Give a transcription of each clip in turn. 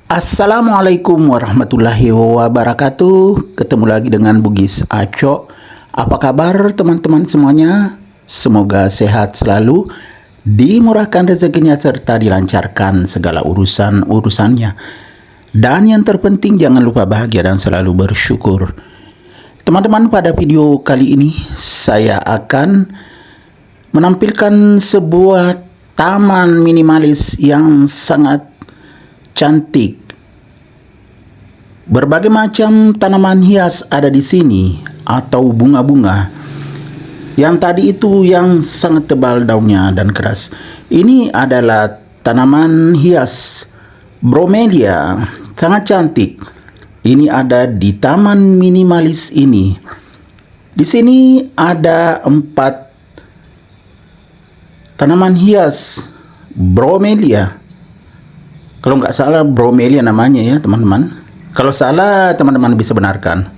Assalamualaikum warahmatullahi wabarakatuh. Ketemu lagi dengan Bugis Aco. Apa kabar teman-teman semuanya? Semoga sehat selalu, dimurahkan rezekinya serta dilancarkan segala urusan-urusannya. Dan yang terpenting jangan lupa bahagia dan selalu bersyukur. Teman-teman, pada video kali ini saya akan menampilkan sebuah taman minimalis yang sangat cantik. Berbagai macam tanaman hias ada di sini atau bunga-bunga. Yang tadi itu yang sangat tebal daunnya dan keras. Ini adalah tanaman hias bromelia, sangat cantik. Ini ada di taman minimalis ini. Di sini ada 4 tanaman hias bromelia. Kalau nggak salah bromelia namanya ya teman-teman. Kalau salah teman-teman bisa benarkan.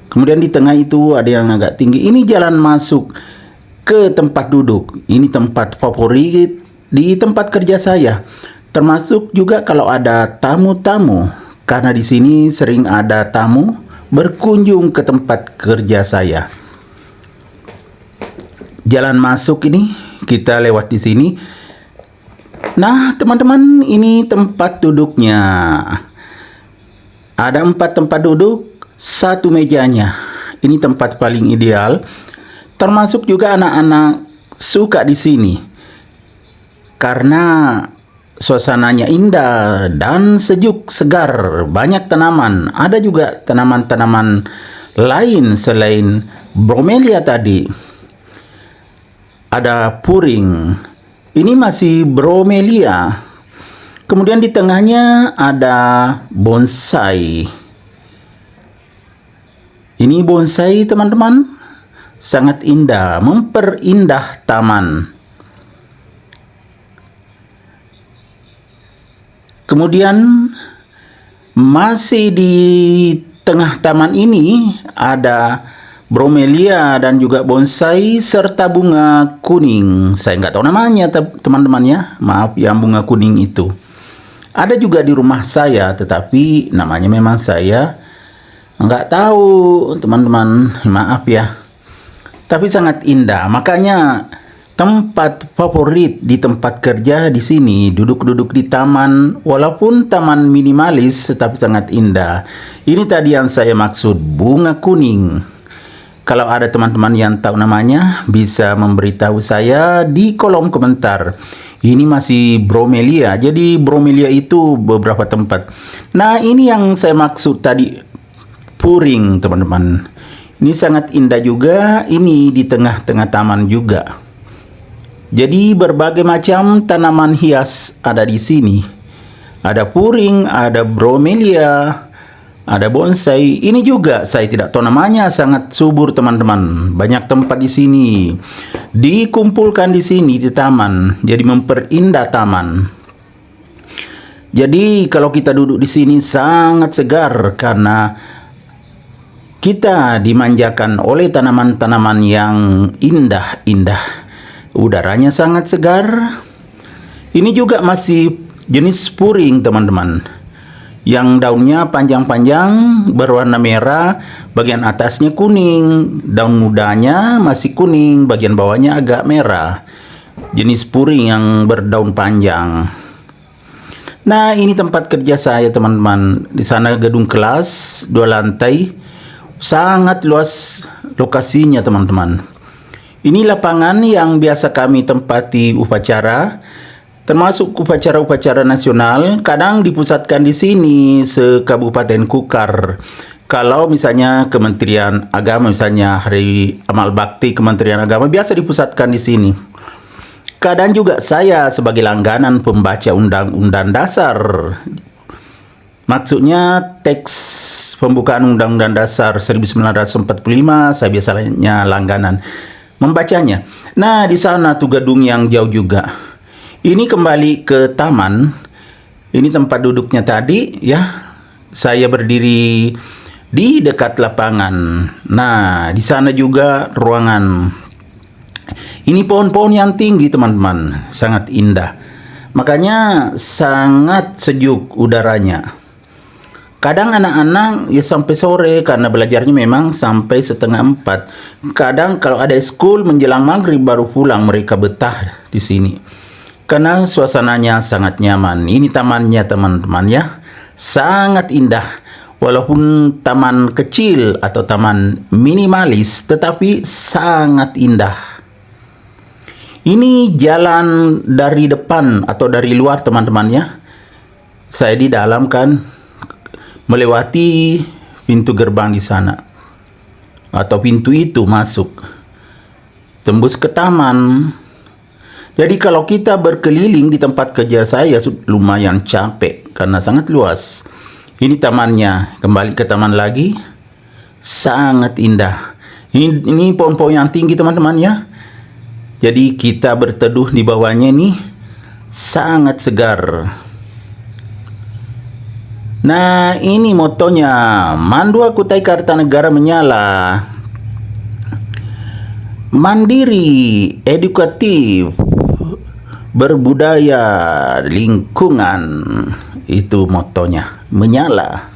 Kemudian di tengah itu ada yang agak tinggi. Ini jalan masuk ke tempat duduk. Ini tempat favorit di tempat kerja saya. Termasuk juga kalau ada tamu-tamu. Karena di sini sering ada tamu berkunjung ke tempat kerja saya. Jalan masuk ini kita lewat di sini. Nah, teman-teman, ini tempat duduknya. Ada 4 tempat duduk, 1 mejanya. Ini tempat paling ideal. Termasuk juga anak-anak suka di sini. Karena suasananya indah dan sejuk, segar, banyak tanaman. Ada juga tanaman-tanaman lain selain bromelia tadi. Ada puring. Ini masih bromelia. Kemudian di tengahnya ada bonsai. Ini bonsai teman-teman. Sangat indah, memperindah taman. Kemudian masih di tengah taman ini ada bromelia dan juga bonsai serta bunga kuning. Saya nggak tahu namanya teman-teman ya. Maaf yang bunga kuning itu. Ada juga di rumah saya, tetapi namanya memang saya nggak tahu teman-teman. Maaf ya. Tapi sangat indah. Makanya tempat favorit di tempat kerja di sini, duduk-duduk di taman, walaupun taman minimalis, tetapi sangat indah. Ini tadi yang saya maksud, bunga kuning. Kalau ada teman-teman yang tahu namanya, bisa memberitahu saya di kolom komentar. Ini masih bromelia, jadi bromelia itu beberapa tempat. Nah, ini yang saya maksud tadi, puring teman-teman. Ini sangat indah juga, ini di tengah-tengah taman juga. Jadi berbagai macam tanaman hias ada di sini. Ada puring, ada bromelia, ada bonsai. Ini juga saya tidak tahu namanya, sangat subur teman-teman. Banyak tempat di sini. Dikumpulkan di sini di taman, jadi memperindah taman. Jadi kalau kita duduk di sini sangat segar karena kita dimanjakan oleh tanaman-tanaman yang indah-indah. Udaranya sangat segar. Ini juga masih jenis puring teman-teman. Yang daunnya panjang-panjang berwarna merah, bagian atasnya kuning, daun mudanya masih kuning, bagian bawahnya agak merah. Jenis puring yang berdaun panjang. Nah, ini tempat kerja saya teman-teman. Di sana gedung kelas 2 lantai. Sangat luas lokasinya teman-teman. Ini lapangan yang biasa kami tempati upacara, termasuk upacara-upacara nasional. Kadang dipusatkan di sini se-Kabupaten Kukar. Kalau misalnya Kementerian Agama, misalnya Hari Amal Bakti Kementerian Agama, biasa dipusatkan di sini. Kadang juga saya sebagai langganan pembaca Undang-Undang Dasar. Maksudnya teks pembukaan Undang-Undang Dasar 1945, saya biasanya langganan membacanya. Nah, di sana tuh gedung yang jauh juga. Ini kembali ke taman. Ini tempat duduknya tadi ya. Saya berdiri di dekat lapangan. Nah, di sana juga ruangan. Ini pohon-pohon yang tinggi teman-teman, sangat indah. Makanya sangat sejuk udaranya. Kadang anak-anak ya sampai sore karena belajarnya memang sampai 3:30. Kadang kalau ada school menjelang maghrib baru pulang, mereka betah di sini. Karena suasananya sangat nyaman. Ini tamannya teman-teman ya. Sangat indah. Walaupun taman kecil atau taman minimalis, tetapi sangat indah. Ini jalan dari depan atau dari luar teman-teman ya. Saya di dalam kan, melewati pintu gerbang di sana, atau pintu itu masuk, tembus ke taman. Jadi kalau kita berkeliling di tempat kerja saya lumayan capek karena sangat luas. Ini tamannya, kembali ke taman lagi, sangat indah. Ini pohon-pohon yang tinggi teman-teman ya. Jadi kita berteduh di bawahnya ini sangat segar. Nah, ini motonya, Mandua Kutai Kartanegara menyala. Mandiri, edukatif, berbudaya, lingkungan. Itu motonya, menyala.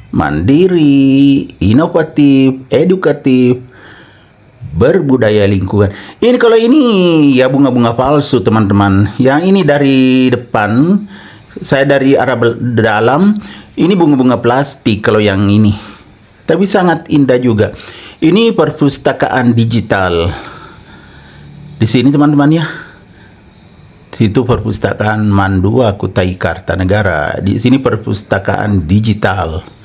Mandiri, inovatif, edukatif, berbudaya lingkungan. Ini kalau ini ya bunga-bunga palsu teman-teman. Yang ini dari depan, saya dari arah dalam. Ini bunga-bunga plastik kalau yang ini. Tapi sangat indah juga. Ini perpustakaan digital. Di sini teman-teman ya. Situ perpustakaan Mandua Kutai Kartanegara. Di sini perpustakaan digital.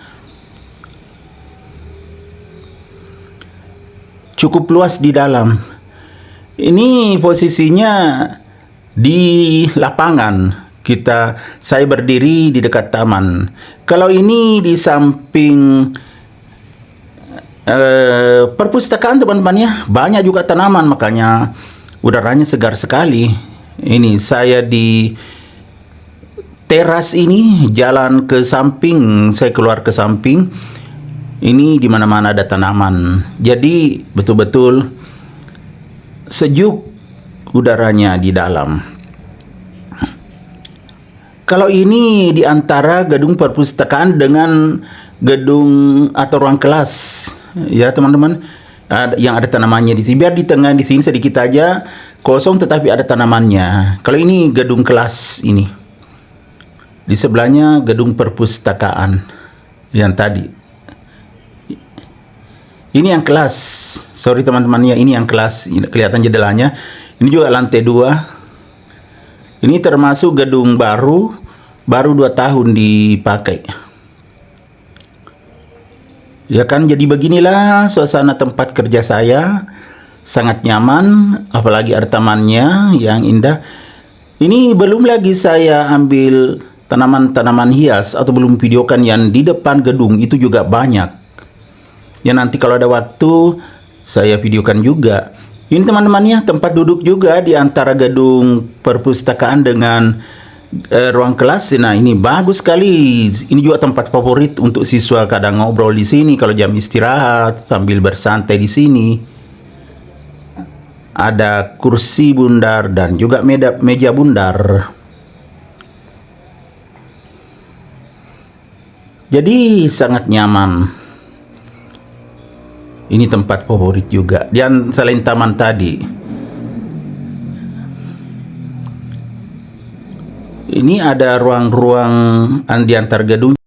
Cukup luas di dalam. Ini posisinya di lapangan. Saya berdiri di dekat taman. Kalau ini di samping perpustakaan teman-teman ya, banyak juga tanaman, makanya udaranya segar sekali. Ini saya di teras ini, jalan ke samping, saya keluar ke samping. Ini di mana-mana ada tanaman. Jadi betul-betul sejuk udaranya di dalam. Kalau ini di antara gedung perpustakaan dengan gedung atau ruang kelas, ya teman-teman, yang ada tanamannya di sini. Biar di tengah di sini sedikit aja kosong, tetapi ada tanamannya. Kalau ini gedung kelas ini, di sebelahnya gedung perpustakaan yang tadi. Ini yang kelas, sorry teman-teman ya, ini yang kelas, kelihatan jendelanya. Ini juga lantai 2. Ini termasuk gedung baru 2 tahun dipakai. Ya kan, jadi beginilah suasana tempat kerja saya. Sangat nyaman, apalagi ada tamannya yang indah. Ini belum lagi saya ambil tanaman-tanaman hias atau belum videokan yang di depan gedung, itu juga banyak. Ya nanti kalau ada waktu saya videokan juga. Ini teman-teman ya, tempat duduk juga di antara gedung perpustakaan dengan ruang kelas. Nah, ini bagus sekali. Ini juga tempat favorit untuk siswa kadang ngobrol di sini kalau jam istirahat sambil bersantai di sini. Ada kursi bundar dan juga meja bundar. Jadi sangat nyaman. Ini tempat favorit juga. Dan selain taman tadi, ini ada ruang-ruang di antar gedung.